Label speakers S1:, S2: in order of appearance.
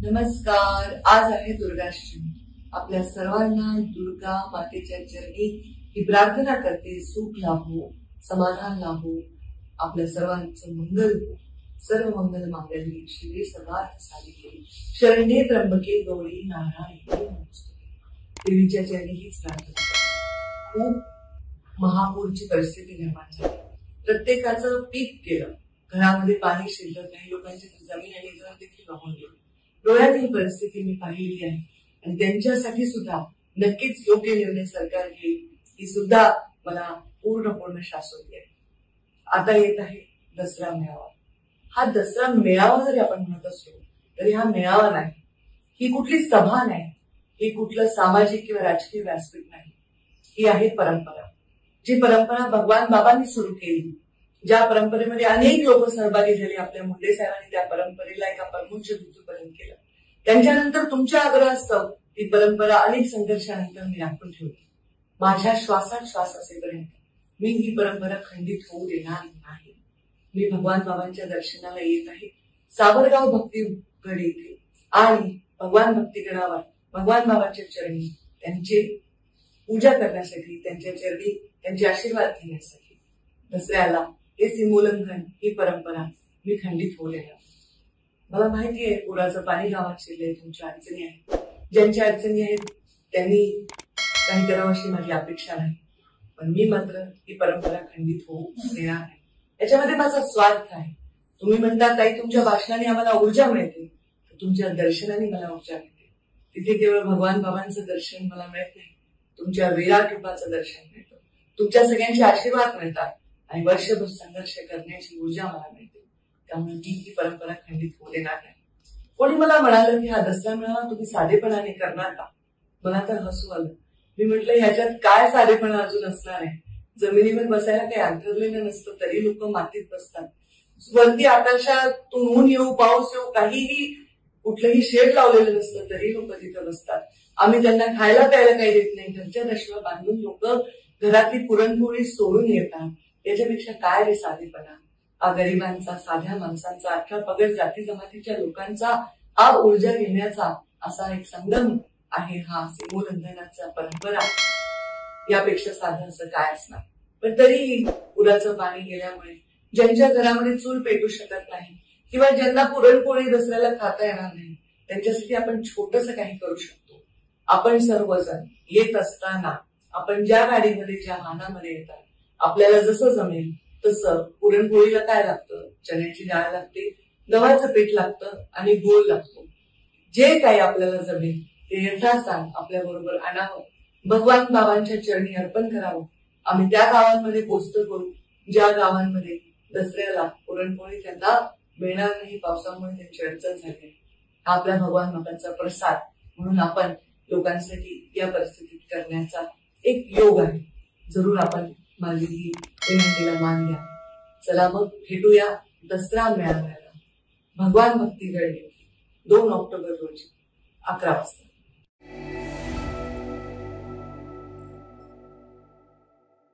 S1: नमस्कार. आज आहे दुर्गाष्टमी. आपल्या सर्वांना दुर्गा मातेच्या चरणी ही प्रार्थना करते, सुख लाभो, समाधान लाभो, आपल्या सर्वांचं मंगल हो. सर्व मंगल मांगल्ये शिवे सर्वार्थ साधिके शरण्ये त्र्यंबके गौरी नारायणी नमोस्तुते. देवीच्या चरणी हीच प्रार्थना. खूप महापूरची परिस्थिती निर्माण झाली. प्रत्येकाचं पीक केलं, घरामध्ये पाणी शिरलं, काही लोकांची जमीन आणि घर देखील वाहून गेली. डोळ्यात ही परिस्थिती मी पाहिलेली आहे आणि त्यांच्यासाठी सुद्धा नक्कीच योग्य निर्णय सरकार घेईल ही सुद्धा मला पूर्ण शाश्वती आहे. आता येत आहे दसरा मेळावा. हा दसरा मेळावा जरी आपण म्हणत असलो तरी हा मेळावा नाही, ही कुठली सभा नाही, ही कुठलं सामाजिक किंवा राजकीय व्यासपीठ नाही. ही आहे परंपरा. जी परंपरा भगवान बाबांनी सुरू केली, ज्या परंपरेमध्ये अनेक लोक सहभागी झाले. आपल्या मुंडे साहेबांनी त्या परंपरेला एका परमोच्च बिंदूपर्यंत केलं. त्यांच्यानंतर तुमच्या आग्रहास्तव ती परंपरा अनेक संघर्षानंतर मी राखून ठेवली. माझ्या श्वासात श्वास असेपर्यंत मी ही परंपरा खंडित होऊ देणार नाही. मी भगवान बाबांच्या दर्शनाला येत आहे सावरगाव भक्तीगड येथे आणि भगवान भक्तीगडावर भगवान बाबांच्या चरणी त्यांचे पूजा करण्यासाठी, त्यांच्या चरणी त्यांचे आशीर्वाद घेण्यासाठी. दसऱ्याला हे सीमोल्लंघन, ही परंपरा मी खंडित होऊ देणार. मला माहिती आहे पुराचं पाणी गावात शिरलंय, तुमच्या अडचणी आहेत. ज्यांच्या अडचणी आहेत त्यांनी काही करावं अशी माझी अपेक्षा नाही, पण मी मात्र ही परंपरा खंडित होऊ देणार नाही. याच्यामध्ये माझा स्वार्थ आहे. तुम्ही म्हणता ताई तुमच्या भाषणाने आम्हाला ऊर्जा मिळते, तुमच्या दर्शनाने मला ऊर्जा मिळते. तिथे केवळ भगवान बाबांचं दर्शन मला मिळत नाही, तुमच्या विराट रूपाचं दर्शन मिळतं, तुमच्या सगळ्यांचे आशीर्वाद मिळतात आणि वर्षभर संघर्ष करण्याची ऊर्जा मला मिळते. त्यामुळे मी ही परंपरा खंडित होऊ देणार नाही. कोणी मला म्हणालं की हा दसरा मेळावा तुम्ही साधेपणाने करणार का? मला तर हसू आलं. मी म्हटलं ह्याच्यात काय साधेपणा अजून असणार आहे? जमिनीवर बसायला काही अंतरलेलं नसतं तरी लोक मातीत बसतात. वरती आकाशातून ऊन येऊ पाऊस येऊ काहीही कुठलंही शेड लावलेलं नसतं तरी लोक तिथं बसतात. आम्ही त्यांना खायला प्यायला काही देत नाही, घरच्या दशवा बांधून लोक घरातली पुरणपोळी सोडून येतात. याच्यापेक्षा काय रे साधेपणा? गरिबांचा, साध्या माणसांचा, 18 पगड जाती जमातीच्या लोकांचा हा ऊर्जा घेण्याचा असा एक संगम आहे हा सीमोल्लंघनाचा परंपरा. यापेक्षा साधं असं काय असणार? पण तरीही पुराचं पाणी गेल्यामुळे ज्यांच्या घरामध्ये चूल पेटू शकत नाही किंवा ज्यांना पुरणपोळी दसऱ्याला खाता येणार नाही त्यांच्यासाठी आपण छोटंसं काही करू शकतो. आपण सर्वजण येत असताना आपण ज्या गाडीमध्ये ज्या वाहनामध्ये येतात आपल्याला जसं जमेल तसं पुरणपोळीला काय लागतं? चण्याची डाळ लागते, गव्हाचं पीठ लागतं आणि गूळ लागतो. जे काही आपल्याला जमेल ते यथासांग आपल्या बरोबर आणावं, भगवान बाबांच्या चरणी अर्पण करावं. आम्ही त्या गावांमध्ये पोस्ट करू ज्या गावांमध्ये दसऱ्याला पुरणपोळी त्यांना मिळणार नाही, पावसामुळे त्यांची अडचण झाली. हा आपल्या भगवान बाबांचा प्रसाद म्हणून आपण लोकांसाठी या परिस्थितीत करण्याचा एक योग आहे. जरूर आपण माझी ही विनंतीला मान द्या. चला मग भेटूया दसरा मेळाव्याला भगवान भक्तीगड येथे 2 ऑक्टोबर रोजी 11 वाजता.